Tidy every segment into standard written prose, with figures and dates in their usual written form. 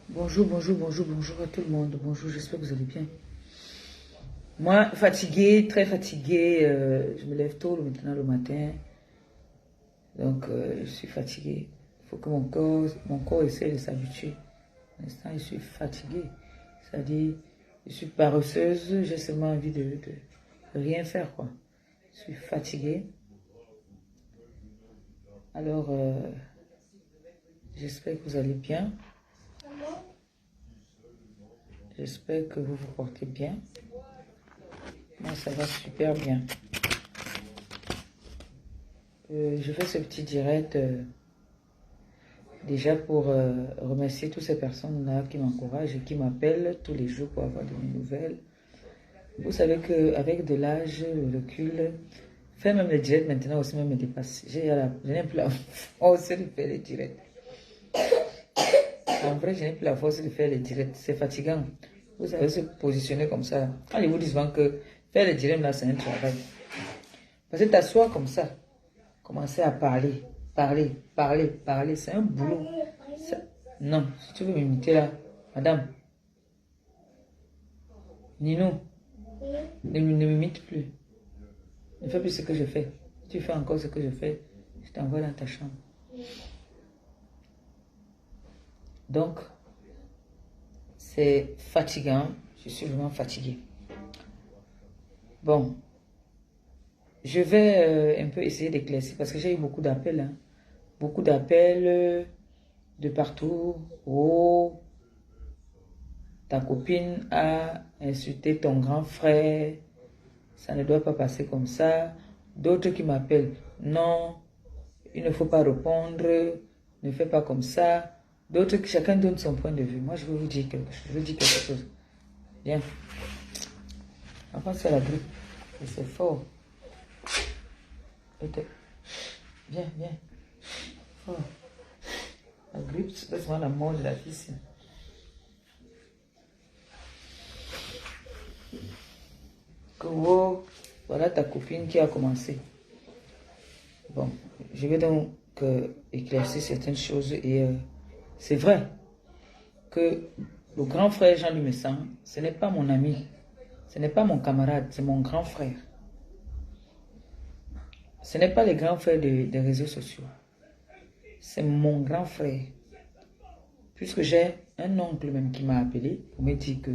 Bonjour, bonjour, bonjour, bonjour à tout le monde. Bonjour, j'espère que vous allez bien. Moi, fatiguée, très fatiguée. Je me lève tôt maintenant le matin. Donc, je suis fatiguée. Il faut que mon corps essaie de s'habituer. Pour l'instant, je suis fatiguée. C'est-à-dire, je suis paresseuse. J'ai seulement envie de rien faire, quoi. Je suis fatiguée. Alors, j'espère que vous allez bien. J'espère que vous vous portez bien. Moi, ça va super bien. Je fais ce petit direct déjà pour remercier toutes ces personnes-là qui m'encouragent et qui m'appellent tous les jours pour avoir de mes nouvelles. Vous savez qu'avec de l'âge, le recul, faire même les directs maintenant aussi même me dépasse. Je n'ai plus la force de faire les directs. En vrai, je n'ai plus la force de faire les directs. C'est fatigant. Vous savez se positionner comme ça. Quand ils vous disent souvent que faire les directs là, c'est un travail. Parce que t'assois comme ça. Commencer à parler, parler, c'est un boulot. Non, si tu veux m'imiter là, madame, Nino, ne m'imite plus. Ne fais plus ce que je fais. Si tu fais encore ce que je fais, je t'envoie dans ta chambre. Donc, c'est fatigant. Je suis vraiment fatiguée. Bon, je vais un peu essayer d'éclaircir parce que j'ai eu beaucoup d'appels. Hein. Beaucoup d'appels de partout. Oh, ta copine a insulté ton grand frère. Ça ne doit pas passer comme ça. D'autres qui m'appellent. Non, il ne faut pas répondre. Ne fais pas comme ça. D'autres qui chacun donne son point de vue. Moi, je veux vous dire quelque chose. Je veux dire quelque chose. Viens. Enfin, c'est la grippe. Et c'est fort. Viens, viens. Fort. La grippe, c'est souvent la mort de la fille. Oh, voilà ta copine qui a commencé. Bon, je vais donc éclaircir certaines choses et c'est vrai que le grand frère Jean-Louis Messan, ce n'est pas mon ami, ce n'est pas mon camarade, c'est mon grand frère. Ce n'est pas les grands frères des réseaux sociaux, c'est mon grand frère. Puisque j'ai un oncle même qui m'a appelé pour me dire que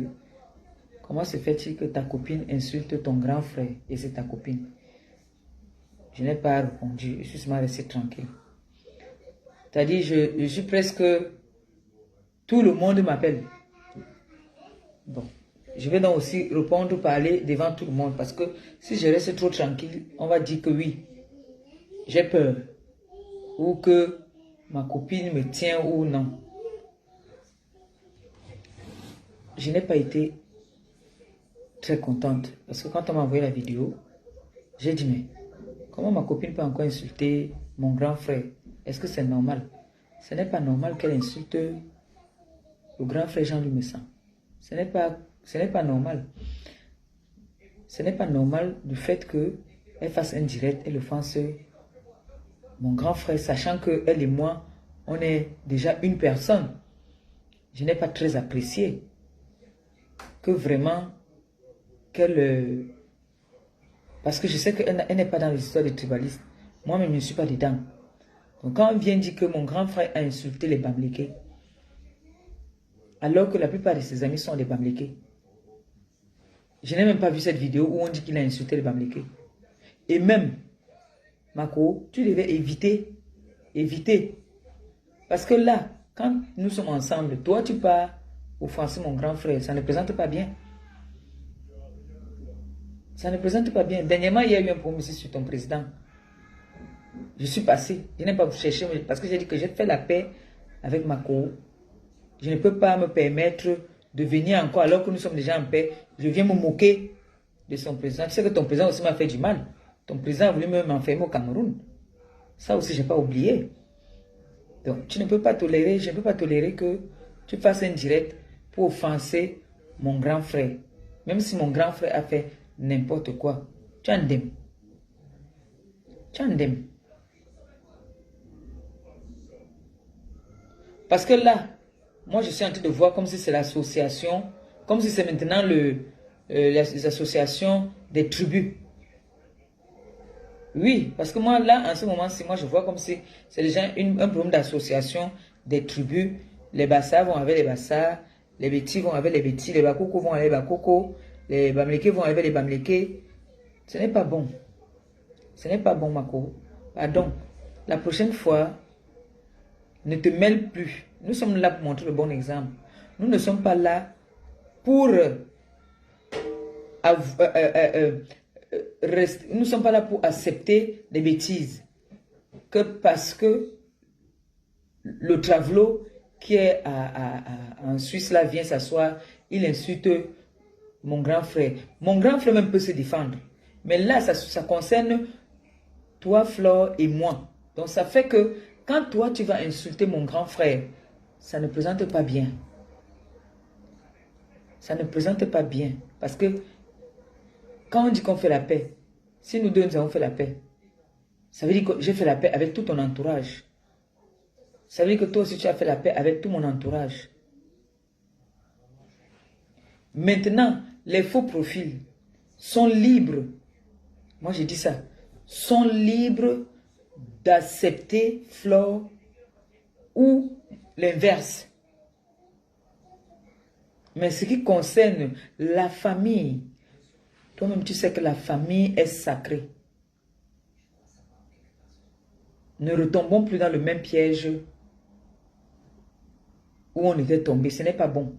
comment se fait-il que ta copine insulte ton grand frère et c'est ta copine. Je n'ai pas répondu, je suis seulement resté tranquille. C'est-à-dire, je suis presque... Tout le monde m'appelle. Bon, je vais donc aussi répondre, parler devant tout le monde. Parce que si je reste trop tranquille, on va dire que oui, j'ai peur. Ou que ma copine me tient ou non. Je n'ai pas été très contente. Parce que quand on m'a envoyé la vidéo, j'ai dit, mais comment ma copine peut encore insulter mon grand frère? Est-ce que c'est normal? Ce n'est pas normal qu'elle insulte le grand frère Jean-Louis Messan. Ce n'est pas normal. Ce n'est pas normal du fait qu'elle fasse un direct et le fasse mon grand frère, sachant qu'elle et moi, on est déjà une personne. Je n'ai pas très apprécié que vraiment qu'elle... parce que je sais qu'elle n'est pas dans l'histoire des tribalistes. Moi-même, je ne suis pas dedans. Donc quand on vient dire que mon grand frère a insulté les Bamlékés, alors que la plupart de ses amis sont des Bamlékés, je n'ai même pas vu cette vidéo où on dit qu'il a insulté les Bamlékés. Et même, Mako, tu devais éviter. Parce que là, quand nous sommes ensemble, toi tu pars offenser mon grand frère, ça ne présente pas bien. Ça ne présente pas bien. Dernièrement, il y a eu un problème sur ton président. Je suis passé. Je n'ai pas cherché parce que j'ai dit que j'ai fait la paix avec Mako. Je ne peux pas me permettre de venir encore alors que nous sommes déjà en paix. Je viens me moquer de son président. Tu sais que ton président aussi m'a fait du mal. Ton président a voulu m'enfermer au Cameroun. Ça aussi, je n'ai pas oublié. Donc, tu ne peux pas tolérer, je ne peux pas tolérer que tu fasses un direct pour offenser mon grand frère. Même si mon grand frère a fait n'importe quoi. Tu en aimes. Tu en aimes. Parce que là, Moi, je suis en train de voir comme si c'est l'association, comme si c'est maintenant les associations des tribus. Oui, parce que moi, là, en ce moment-ci, moi, je vois comme si c'est déjà un problème d'association des tribus. Les Bassas vont avec les Bassas, les Bétis vont avec les Bétis, les Bakoko vont avec les Bakoko, les Bamléké vont avec les Bamléké. Ce n'est pas bon. Ce n'est pas bon, Mako. Pardon. La prochaine fois, ne te mêle plus. Nous sommes là pour montrer le bon exemple. Nous ne sommes pas là pour nous ne sommes pas là pour accepter des bêtises. Que parce que le travelo qui est en Suisse là vient s'asseoir, il insulte mon grand frère. Mon grand frère même peut se défendre. Mais là, ça concerne toi, Flore et moi. Donc ça fait que quand toi tu vas insulter mon grand frère, ça ne présente pas bien. Ça ne présente pas bien. Parce que quand on dit qu'on fait la paix, si nous deux nous avons fait la paix, ça veut dire que j'ai fait la paix avec tout ton entourage. Ça veut dire que toi aussi tu as fait la paix avec tout mon entourage. Maintenant, les faux profils sont libres. Moi j'ai dit ça. Sont libres d'accepter Flore ou l'inverse. Mais ce qui concerne la famille, toi-même tu sais que la famille est sacrée. Ne retombons plus dans le même piège où on était tombé. Ce n'est pas bon.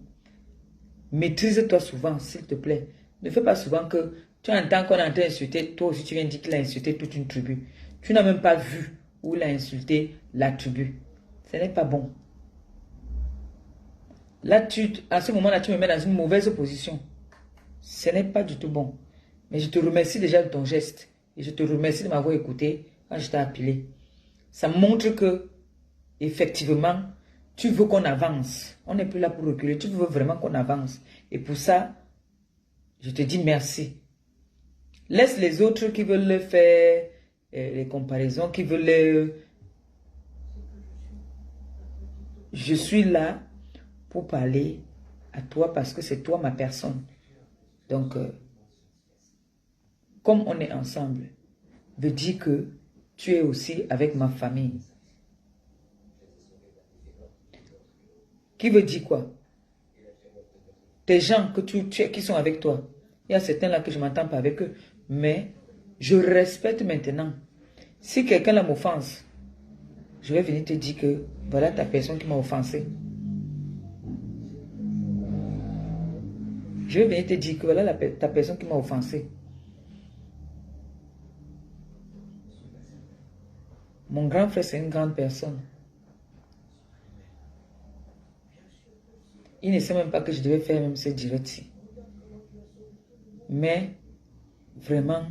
Maîtrise-toi souvent, s'il te plaît. Ne fais pas souvent que tu entends qu'on est en train d'insulter. Toi aussi, tu viens de dire qu'il a insulté toute une tribu. Tu n'as même pas vu où il a insulté la tribu. Ce n'est pas bon. Là, à ce moment-là, tu me mets dans une mauvaise position. Ce n'est pas du tout bon. Mais je te remercie déjà de ton geste. Et je te remercie de m'avoir écouté quand je t'ai appelé. Ça montre que, effectivement, tu veux qu'on avance. On n'est plus là pour reculer. Tu veux vraiment qu'on avance. Et pour ça, je te dis merci. Laisse les autres qui veulent faire les comparaisons, qui veulent... Je suis là pour parler à toi parce que c'est toi ma personne. Donc, comme on est ensemble, veut dire que tu es aussi avec ma famille. Qui veut dire quoi? Tes gens qui sont avec toi. Il y a certains là que je ne m'entends pas avec eux. Mais je respecte maintenant. Si quelqu'un là m'offense, je vais venir te dire que voilà ta personne qui m'a offensé. Je vais venir te dire que voilà ta personne qui m'a offensé. Mon grand frère, c'est une grande personne. Il ne sait même pas que je devais faire même ce direct-ci. Mais, vraiment,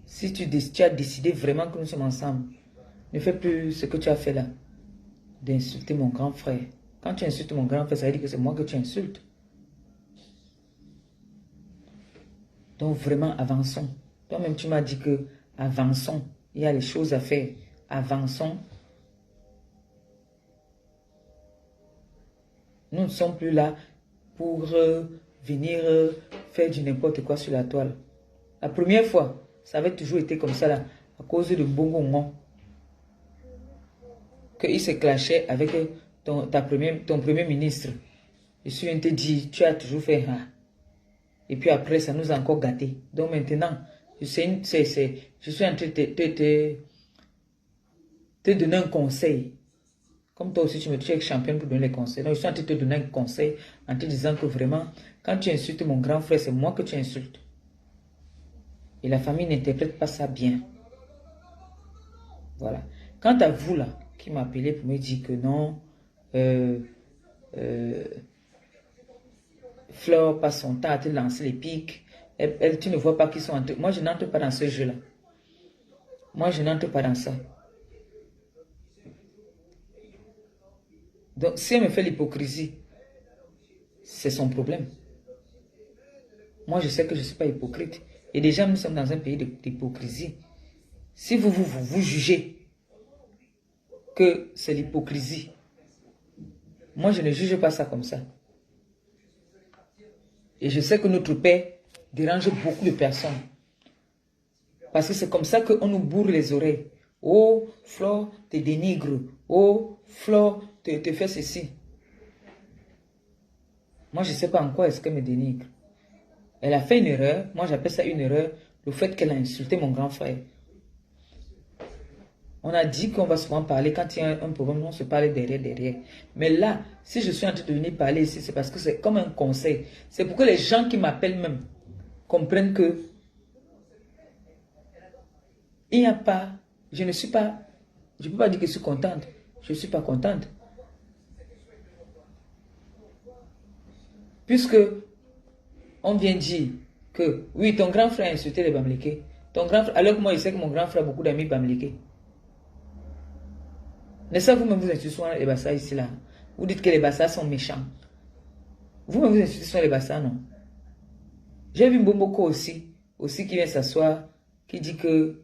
si tu as décidé vraiment que nous sommes ensemble, ne fais plus ce que tu as fait là, d'insulter mon grand frère. Quand tu insultes mon grand frère, ça veut dire que c'est moi que tu insultes. Donc vraiment, avançons. Toi-même, tu m'as dit que avançons. Il y a des choses à faire. Avançons. Nous ne sommes plus là pour venir faire du n'importe quoi sur la toile. La première fois, ça avait toujours été comme ça là, à cause de Bongo qu'il se clashait avec ton premier ministre. Je suis venu te dire, tu as toujours fait ça. Et puis après, ça nous a encore gâtés. Donc maintenant, je suis en train de te donner un conseil. Comme toi aussi, tu es championne pour donner les conseils. Donc je suis en train de te donner un conseil en te disant que vraiment, quand tu insultes mon grand frère, c'est moi que tu insultes. Et la famille n'interprète pas ça bien. Voilà. Quant à vous là, qui m'appelez pour me dire que non, Flore passe son temps à te lancer les pics. Tu ne vois pas qu'ils sont en train... Moi, je n'entre pas dans ce jeu-là. Moi, je n'entre pas dans ça. Donc, si elle me fait l'hypocrisie, c'est son problème. Moi, je sais que je ne suis pas hypocrite. Et déjà, nous sommes dans un pays d'hypocrisie. Si vous jugez que c'est l'hypocrisie, Moi, je ne juge pas ça comme ça. Et je sais que notre Père dérange beaucoup de personnes. Parce que c'est comme ça qu'on nous bourre les oreilles. Oh, Flore te dénigre. Oh, Flore te fait ceci. Moi, je ne sais pas en quoi est-ce qu'elle me dénigre. Elle a fait une erreur. Moi, j'appelle ça une erreur. Le fait qu'elle a insulté mon grand frère. On a dit qu'on va souvent parler. Quand il y a un problème, on se parle derrière. Mais là, si je suis en train de venir parler ici, c'est parce que c'est comme un conseil. C'est pour que les gens qui m'appellent même comprennent que il n'y a pas, je ne peux pas dire que je suis contente. Je ne suis pas contente. Puisque on vient dire que, oui, ton grand frère a insulté les Bamileke. Ton grand frère, alors que moi, je sais que mon grand frère a beaucoup d'amis Bamileke. N'est-ce pas vous-même vous insultez souvent les Bassa ici, là? Vous dites que les Bassa sont méchants. Vous-même vous insultez souvent les Bassa, non? J'ai vu Mbomboko aussi qui vient s'asseoir, qui dit que,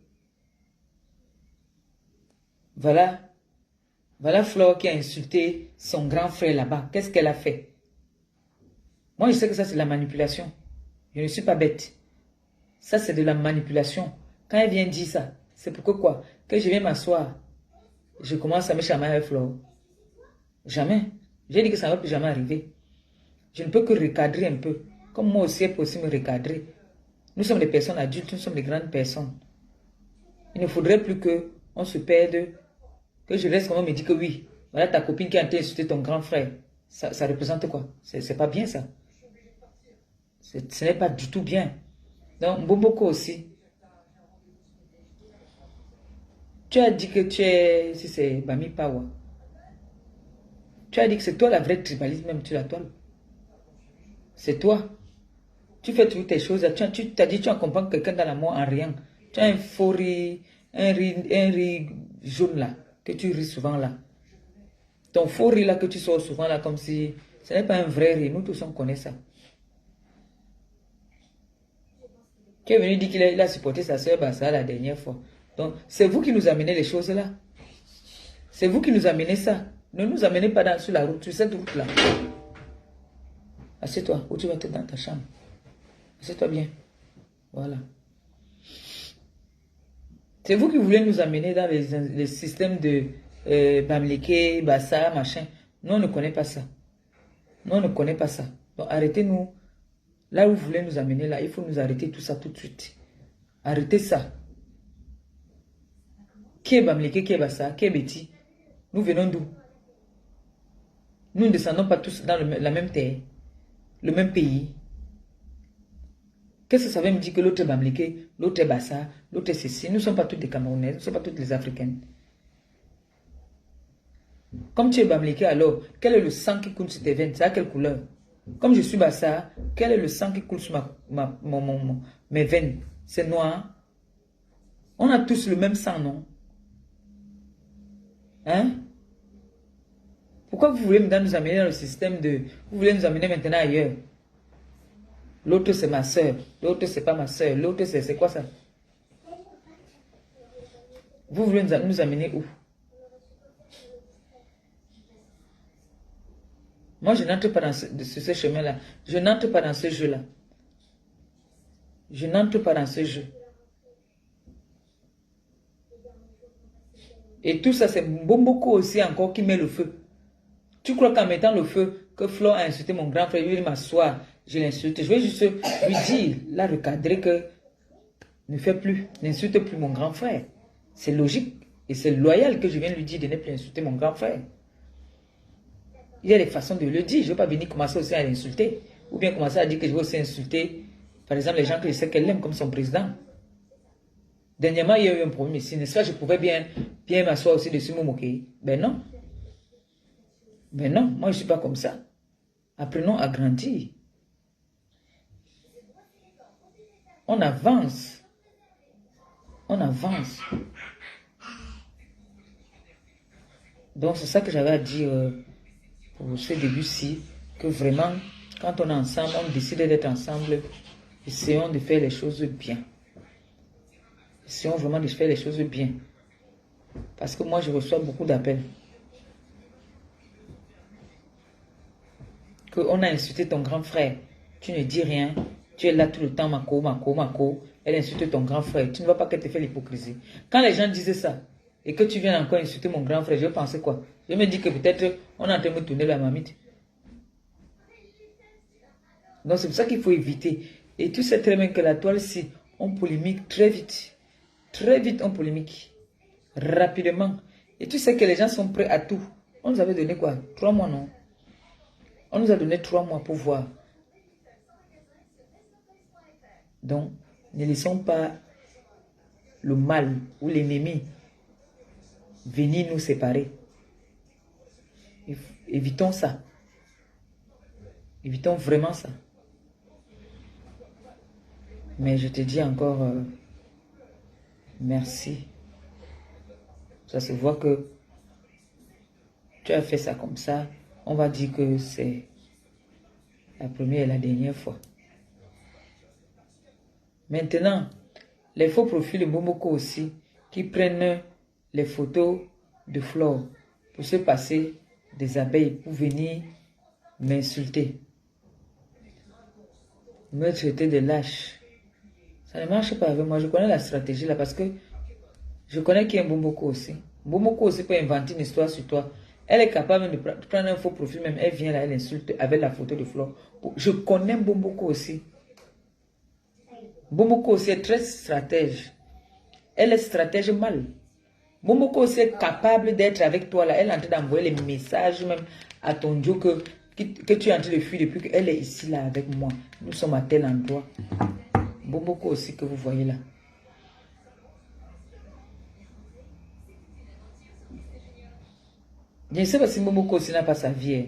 voilà Flore qui a insulté son grand frère là-bas. Qu'est-ce qu'elle a fait? Moi, je sais que ça, c'est de la manipulation. Je ne suis pas bête. Ça, c'est de la manipulation. Quand elle vient dire ça, c'est pourquoi quoi? Que je viens m'asseoir, je commence à me chamailler avec Flore. Jamais. J'ai dit que ça ne va plus jamais arriver. Je ne peux que recadrer un peu. Comme moi aussi, elle peut aussi me recadrer. Nous sommes des personnes adultes, nous sommes des grandes personnes. Il ne faudrait plus qu'on se perde, que je reste comme on me dit que oui. Voilà ta copine qui a été insulté ton grand frère. Ça représente quoi? C'est pas bien ça. Ce n'est pas du tout bien. Donc, Mboboko aussi. Tu as dit que tu es, si c'est Bami Pawa, tu as dit que c'est toi la vraie tribaliste même sur la toile. C'est toi. Tu fais toutes tes choses. Tu t'as dit que tu accompagnes quelqu'un dans l'amour en rien. Tu as un faux riz, un riz jaune là, que tu ris souvent là. Ton faux riz là que tu sors souvent là, comme si ce n'est pas un vrai riz. Nous tous on connaît ça. Tu es venu dire qu'il a supporté sa soeur Bassa la dernière fois. Donc, c'est vous qui nous amenez les choses là. C'est vous qui nous amenez ça. Ne nous amenez pas sur la route, sur cette route-là. Assieds-toi, ou tu vas être dans ta chambre. Assieds-toi bien. Voilà. C'est vous qui voulez nous amener dans les systèmes de Bamileke, Bassa, machin. Nous, on ne connaît pas ça. Nous, on ne connaît pas ça. Donc, arrêtez-nous. Là où vous voulez nous amener, là, il faut nous arrêter tout ça tout de suite. Arrêtez ça. Qui est Bamileke, qui est Bassa, qui est Betty? Nous venons d'où? Nous ne descendons pas tous dans la même terre, le même pays. Qu'est-ce que ça veut me dire que l'autre est Bamileke, l'autre est Bassa, l'autre est ceci? Nous ne sommes pas tous des Camerounais, nous ne sommes pas toutes les Africaines. Comme tu es Bamileke, alors, quel est le sang qui coule sur tes veines? C'est à quelle couleur? Comme je suis Bassa, quel est le sang qui coule sur mes veines? C'est noir. On a tous le même sang, non? Hein? Pourquoi vous voulez nous amener dans le système de... Vous voulez nous amener maintenant ailleurs? L'autre c'est ma soeur, l'autre c'est pas ma soeur, l'autre c'est quoi ça? Vous voulez nous amener où? Moi je n'entre pas dans ce chemin-là. Je n'entre pas dans ce jeu-là. Je n'entre pas dans ce jeu. Et tout ça c'est Mbomboko aussi encore qui met le feu. Tu crois qu'en mettant le feu, que Flore a insulté mon grand frère, il veut m'asseoir, je l'insulte. Je vais juste lui dire, la recadrer que ne fais plus, n'insulte plus mon grand frère. C'est logique et c'est loyal que je viens lui dire de ne plus insulter mon grand frère. Il y a des façons de le dire. Je ne vais pas venir commencer aussi à l'insulter. Ou bien commencer à dire que je vais aussi insulter, par exemple, les gens que je sais qu'elle aime, comme son président. Dernièrement, il y a eu un problème ici. N'est-ce pas? Je pouvais bien m'asseoir aussi dessus, me moquer. Ben non. Mais non, moi je ne suis pas comme ça. Apprenons à grandir. On avance. On avance. Donc c'est ça que j'avais à dire pour ce début-ci. Que vraiment, quand on est ensemble, on décide d'être ensemble. Essayons de faire les choses bien. Essayons vraiment de faire les choses bien. Parce que moi je reçois beaucoup d'appels. qu'on a insulté ton grand frère. Tu ne dis rien. Tu es là tout le temps, Mako. Elle insulte ton grand frère. Tu ne vois pas qu'elle te fait l'hypocrisie. Quand les gens disaient ça, et que tu viens encore insulter mon grand frère, je pensais quoi? Je me dis que peut-être on est en train de me tourner la mamite. Donc c'est pour ça qu'il faut éviter. Et tu sais très bien que la toile-ci, on polémique très vite. Très vite, on polémique. Rapidement. Et tu sais que les gens sont prêts à tout. On nous avait donné quoi? 3 mois, non? On nous a donné 3 mois pour voir. Donc, ne laissons pas le mal ou l'ennemi venir nous séparer. Évitons ça. Évitons vraiment ça. Mais je te dis encore merci. Ça se voit que tu as fait ça comme ça. On va dire que c'est la première et la dernière fois. Maintenant, les faux profils de Mbomoko aussi, qui prennent les photos de fleurs pour se passer des abeilles, pour venir m'insulter, me traiter de lâche. Ça ne marche pas avec moi. Je connais la stratégie là parce que je connais qui est Mbomoko aussi. Mbomoko aussi peut inventer une histoire sur toi. Elle est capable de prendre un faux profil, même elle vient là, elle insulte avec la photo de fleurs. Je connais Mbomoko aussi. Mbomoko aussi est très stratège. Elle est stratège mal. Mbomoko aussi est capable d'être avec toi là. Elle est en train d'envoyer les messages même à ton Dieu que tu es en train de fuir depuis qu'elle est ici là avec moi. Nous sommes à tel endroit. Mbomoko aussi que vous voyez là. Je ne sais pas si Mbomoko aussi n'a pas sa vie. Hein.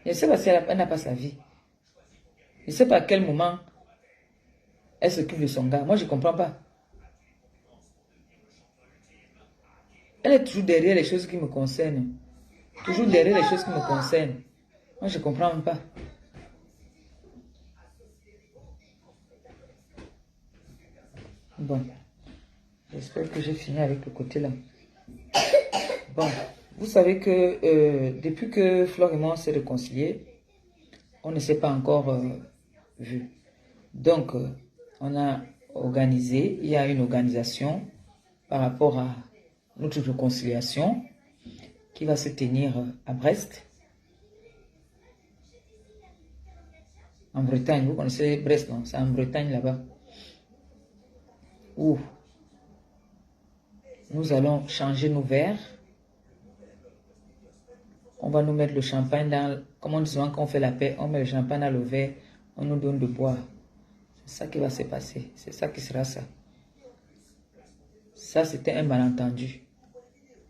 Je ne sais pas si elle n'a pas sa vie. Je ne sais pas à quel moment elle s'occupe de son gars. Moi, je ne comprends pas. Elle est toujours derrière les choses qui me concernent. Toujours derrière les choses qui me concernent. Moi, je ne comprends pas. Bon. J'espère que j'ai fini avec le côté là. Bon. Vous savez que depuis que Flore et moi s'est réconciliés, on ne s'est pas encore vu. Donc, on a organisé, il y a une organisation par rapport à notre réconciliation qui va se tenir à Brest. En Bretagne, vous connaissez Brest, non? C'est en Bretagne là-bas. Où nous allons changer nos verres. On va nous mettre le champagne dans... Comme on dit souvent quand on fait la paix, on met le champagne dans le verre, on nous donne de boire. C'est ça qui va se passer. C'est ça qui sera ça. Ça, c'était un malentendu.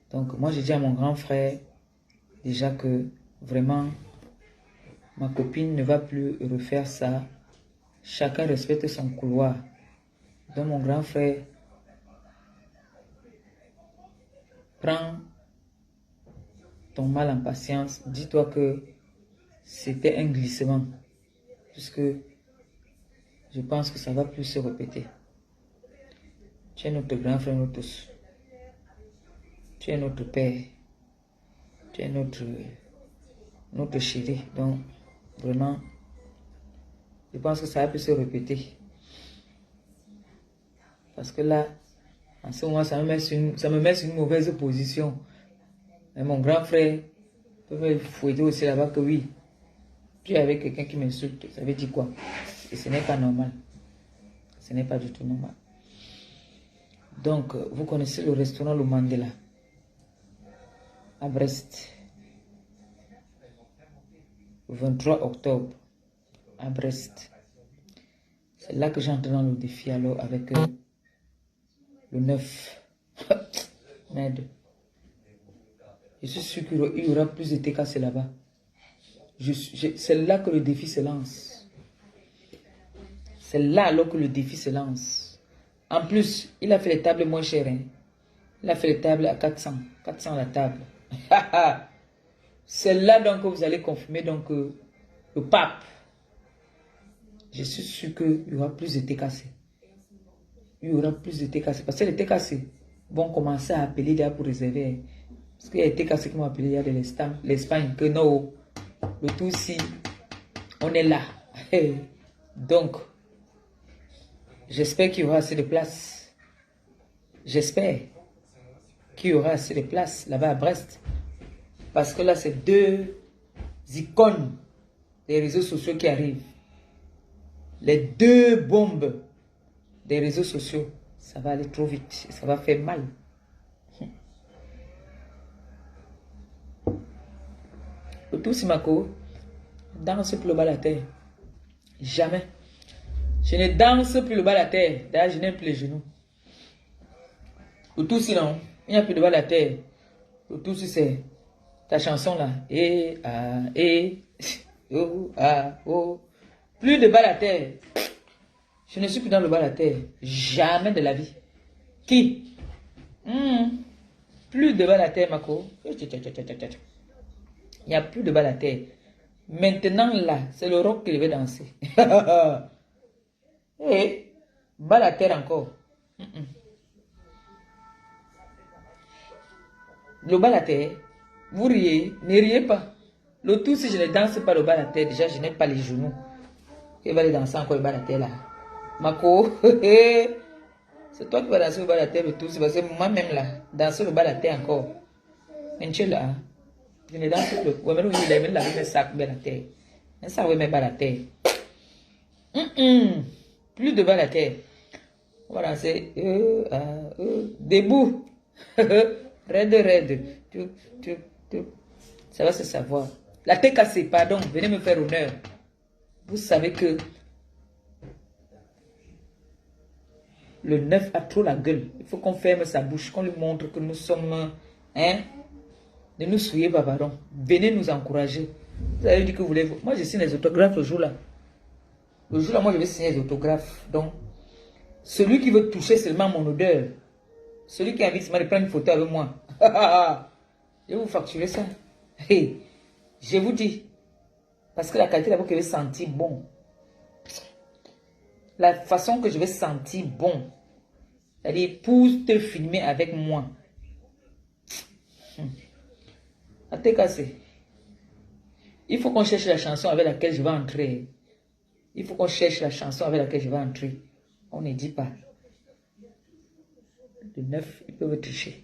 Donc, moi, j'ai dit à mon grand frère, déjà que vraiment, ma copine ne va plus refaire ça. Chacun respecte son couloir. Donc, mon grand frère prend ton mal en patience. Dis-toi que c'était un glissement. Puisque je pense que ça ne va plus se répéter. Tu es notre grand frère, nous tous. Tu es notre père. Tu es notre chéri. Donc, vraiment, je pense que ça va plus se répéter. Parce que là, en ce moment, ça me met sur une mauvaise position. Mais mon grand frère peut me fouetter aussi là-bas que oui. Tu es avec quelqu'un qui m'insulte. Ça veut dire quoi? Et ce n'est pas normal. Ce n'est pas du tout normal. Donc, vous connaissez le restaurant Le Mandela à Brest. Le 23 octobre à Brest. C'est là que j'entre dans le défi alors avec le 9. Merde. Je suis sûr qu'il y aura plus de TKC là-bas. C'est là que le défi se lance. C'est là alors que le défi se lance. En plus, il a fait les tables moins chères. Hein. Il a fait les tables à 400. 400 la table. C'est là donc que vous allez confirmer donc, le pape. Je suis sûr qu'il y aura plus de TKC. Il y aura plus de TKC. Parce que les TKC vont commencer à appeler là pour réserver. Parce qu'il y a des TKC qui m'ont appelé il y a de l'Espagne que non. Le tout ici, on est là. Donc, j'espère qu'il y aura assez de place. J'espère qu'il y aura assez de place là-bas à Brest. Parce que là, c'est deux icônes des réseaux sociaux qui arrivent. Les deux bombes des réseaux sociaux. Ça va aller trop vite. Ça va faire mal. Le tout, Simako, danse plus le bas de la terre. Jamais. Je ne danse plus le bas de la terre. D'ailleurs, je n'aime plus les genoux. Le tout, sinon, il n'y a plus de bas de la terre. Le tout, c'est ta chanson là. Oh, ah, oh. Plus de bas de la terre. Je ne suis plus dans le bas de la terre. Jamais de la vie. Qui? Plus de bas de la terre, Mako. Il n'y a plus de bas de la terre. Maintenant, là, c'est le rock que je vais danser. Et bas de la terre encore. Le bas de la terre, vous riez, ne riez pas. Le tout, si je ne danse pas le bas de la terre, déjà, je n'ai pas les genoux. Il va aller danser encore le bas de la terre, là. Mako, c'est toi qui vas danser le bas de la terre, le tout. C'est parce que moi-même, là, danser le bas de la terre encore. Là, je ne danse plus. Ouais, mais il aime la vie, ça, bas de la terre. Mais ça, ouais, mais bas de la terre. Plus de bas de la terre. On va danser. Debout. Raide. Ça va se savoir. La tête cassée, pardon. Venez me faire honneur. Vous savez que le 9 a trop la gueule. Il faut qu'on ferme sa bouche, qu'on lui montre que nous sommes... Hein? Ne nous soyez pas, pardon. Venez nous encourager. Vous avez dit que vous voulez... Moi, je signe les autographes le jour-là. Le jour-là, moi, je vais signer les autographes. Donc, celui qui veut toucher seulement mon odeur, celui qui invite de prendre une photo avec moi, je vais vous facturer ça. Hey, je vous dis. Parce que la qualité d'abord que je vais sentir bon. La façon que je vais sentir bon. C'est-à-dire, pour te filmer avec moi. À te casser. Il faut qu'on cherche la chanson avec laquelle je vais entrer. Il faut qu'on cherche la chanson avec laquelle je vais entrer. On ne dit pas. Le 9, ils peuvent tricher.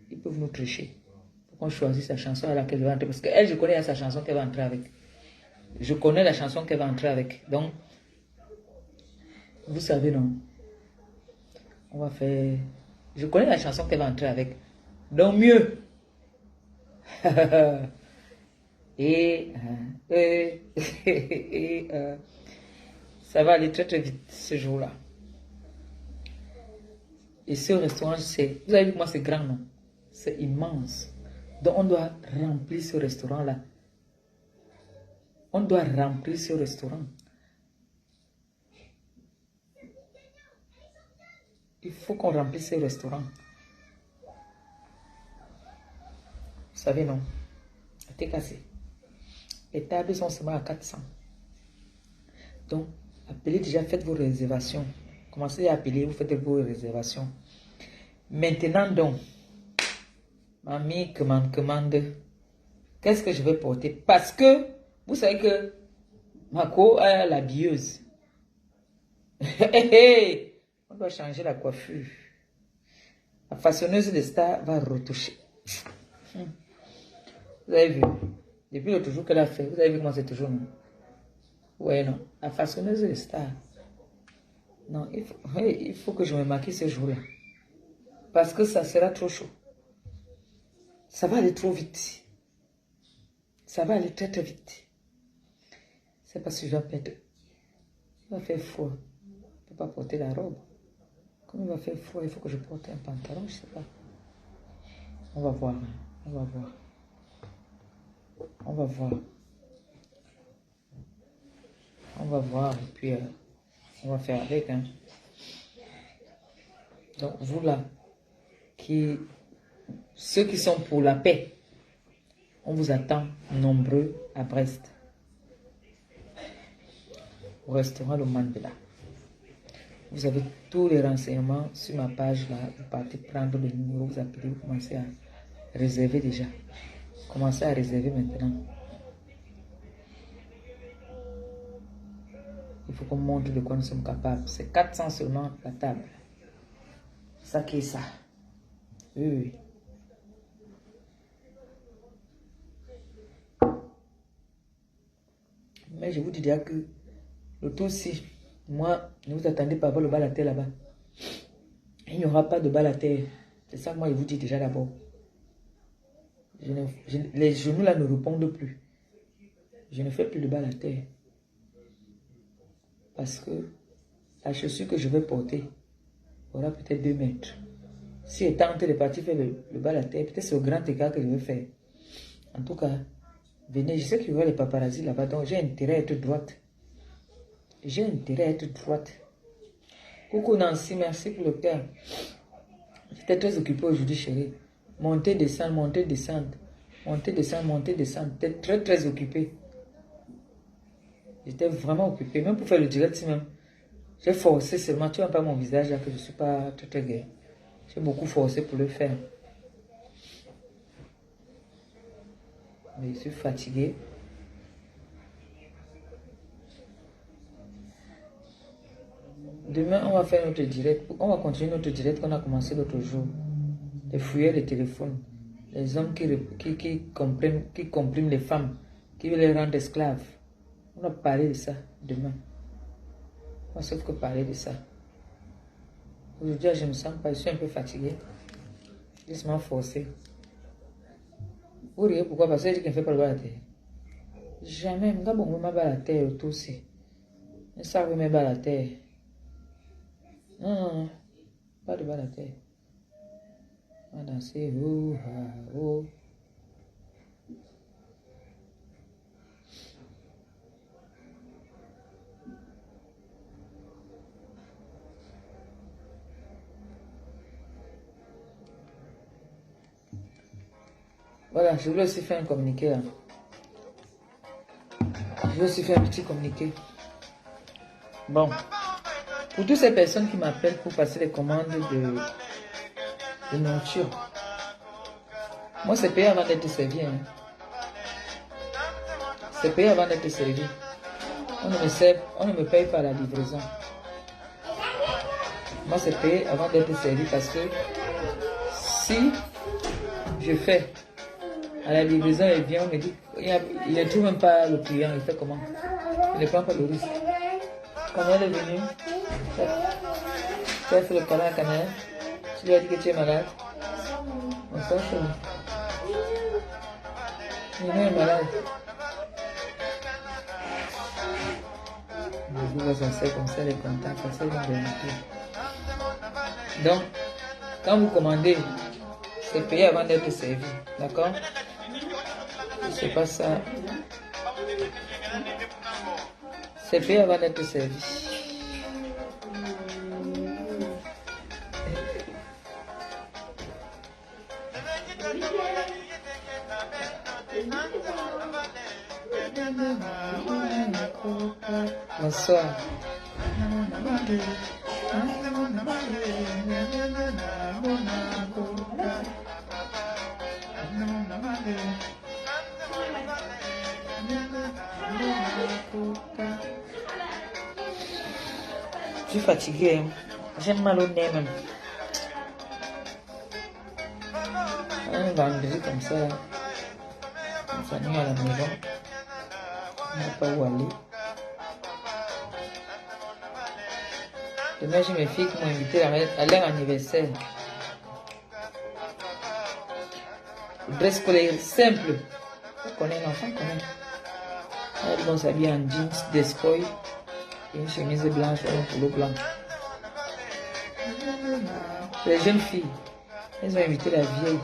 Ils peuvent nous tricher. Il faut qu'on choisisse la chanson avec laquelle je vais entrer. Parce qu'elle, je connais sa chanson qu'elle va entrer avec. Je connais la chanson qu'elle va entrer avec. Donc, vous savez, non? On va faire... Je connais la chanson qu'elle va entrer avec. Donc, mieux. Ça va aller très très vite ce jour-là. Et ce restaurant, c'est... Vous avez vu comment c'est grand, non? C'est immense. Donc, on doit remplir ce restaurant-là. On doit remplir ce restaurant. Il faut qu'on remplisse ce restaurant. Vous savez, non? C'est cassé. Les tables sont seulement à 400. Donc, appelez déjà, faites vos réservations. Commencez à appeler, vous faites vos réservations. Maintenant, donc, mamie commande. Qu'est-ce que je vais porter? Parce que, vous savez que Mako a la bieuse. On doit changer la coiffure. La façonneuse de star va retoucher. Vous avez vu? Depuis l'autre jour qu'elle a fait, vous avez vu comment c'est toujours, non? Ouais, non. La façonneuse de star. Non, il faut que je me maquille ce jour-là. Parce que ça sera trop chaud. Ça va aller trop vite. Ça va aller très très vite. C'est parce que je dois perdre. Il va faire froid. Je ne peux pas porter la robe. Comme il va faire froid, il faut que je porte un pantalon, je ne sais pas. On va voir. On va voir. On va voir. On va voir et puis on va faire avec. Hein. Donc vous là, ceux qui sont pour la paix, on vous attend nombreux à Brest. Au restaurant Le Mandela. Vous avez tous les renseignements sur ma page là. Vous partez prendre le numéro, vous appelez, vous commencez à réserver déjà. Commencez à réserver maintenant. Il faut qu'on montre de quoi nous sommes capables. C'est 400 seulement la table. Ça qui est ça. Oui, oui. Mais je vous dis déjà que le tout aussi, moi, ne vous attendez pas à voir le bal à terre là-bas. Il n'y aura pas de bal à terre. C'est ça que moi je vous dis déjà d'abord. Les genoux là ne répondent plus. Je ne fais plus de bal à terre. Parce que la chaussure que je vais porter aura peut-être 2 mètres. Si elle tente de partir faire le bal à terre, peut-être c'est au grand écart que je vais faire. En tout cas, venez, je sais qu'il y aura les paparazzis là-bas, donc j'ai intérêt à être droite. J'ai intérêt à être droite. Coucou Nancy, merci pour le cœur. J'étais très occupée aujourd'hui, chérie. Monter, descendre, monter, descendre. Monter, descendre, monter, descendre. J'étais très, très occupée. J'étais vraiment occupée. Même pour faire le direct, même. J'ai forcé seulement. Tu vois pas mon visage là, que je ne suis pas très, très gai. J'ai beaucoup forcé pour le faire. Mais je suis fatiguée. Demain, on va faire notre direct. On va continuer notre direct qu'on a commencé l'autre jour. Les fouilleurs de téléphone. Les hommes qui compriment les femmes. Qui veulent les rendre esclaves. On va parler de ça demain. On va sauf que parler de ça. Aujourd'hui, je ne me sens pas. Je suis un peu fatiguée. Laisse-moi forcer. Vous riez pourquoi? Parce que je dis qu'elle ne fait pas le bas à la terre. Jamais. Je ne vais pas à la terre autour aussi. Je sais que je vais à la terre. Non, non, non. Pas de bas à la terre. On va danser. Oh, ah, oh. Voilà, je voulais aussi faire un communiqué là. Je voulais aussi faire un petit communiqué. Bon. Pour toutes ces personnes qui m'appellent pour passer les commandes de nourriture. Moi, c'est payé avant d'être servi. Hein. C'est payé avant d'être servi. On ne me paye pas à la livraison. Moi, c'est payé avant d'être servi parce que si je fais à la livraison, il vient, on me dit, il ne trouve même pas le client, il fait comment? Il ne prend pas le risque. Quand elle est venue, tu as fait le câlin à Canal, tu lui as dit que tu es malade. On s'en fout. Il est malade. Je vous conseille comme ça les contacts, ça vient de tout. Donc, quand vous commandez, c'est payé avant d'être servi. D'accord? C'est pas ça. C'est payé avant d'être servi. Bonsoir. Je suis fatiguée. J'ai mal au nez même. Un vendredi comme ça, on s'ennuie à la maison. On n'a pas où aller. Demain, j'ai mes filles qui m'ont invité à leur anniversaire. Dress scolaire simple. On connaît l'enfant quand même. Elles vont s'habiller en jeans, des skoy et une chemise blanche ou un polo blanc. Les jeunes filles, elles ont invité la vieille.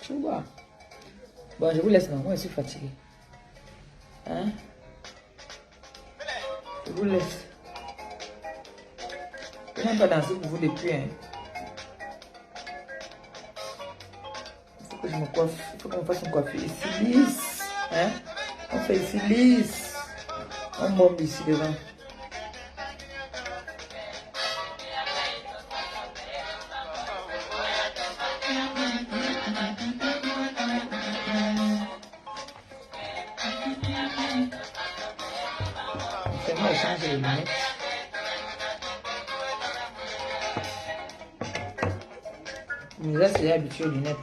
Tu vois. Bon, je vous laisse, non, moi je suis fatiguée. Hein? Je vous laisse. Je n'aime pas danser pour vous depuis. Hein. Il faut que je me coiffe. Il faut qu'on fasse une coiffure ici lisse. Hein? On fait ici lisse. On bombe ici devant. Fais-moi échanger les lunettes. Là, c'est habitué aux lunettes.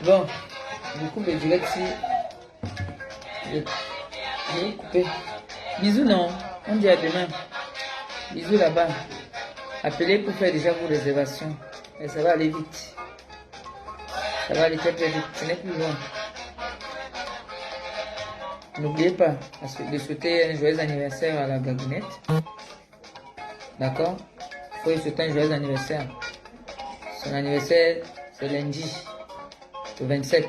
Bon, du coup, je dirais que si je vais couper. Bisous, non, on dit à demain. Bisous là-bas. Appelez pour faire déjà vos réservations. Et ça va aller vite. Ça va aller très très vite. Ce n'est plus loin. N'oubliez pas de souhaiter un joyeux anniversaire à la gagounette. D'accord? Il faut lui souhaiter un joyeux anniversaire. Son anniversaire, c'est lundi, le 27.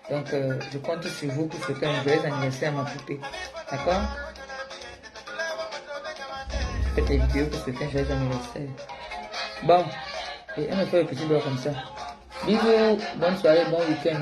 Donc, je compte sur vous pour souhaiter un joyeux anniversaire à ma poupée. D'accord? Faites des vidéos pour souhaiter un joyeux anniversaire. Bon, et on me fait un petit doigt comme ça. Bisous, bonne soirée, bon week-end.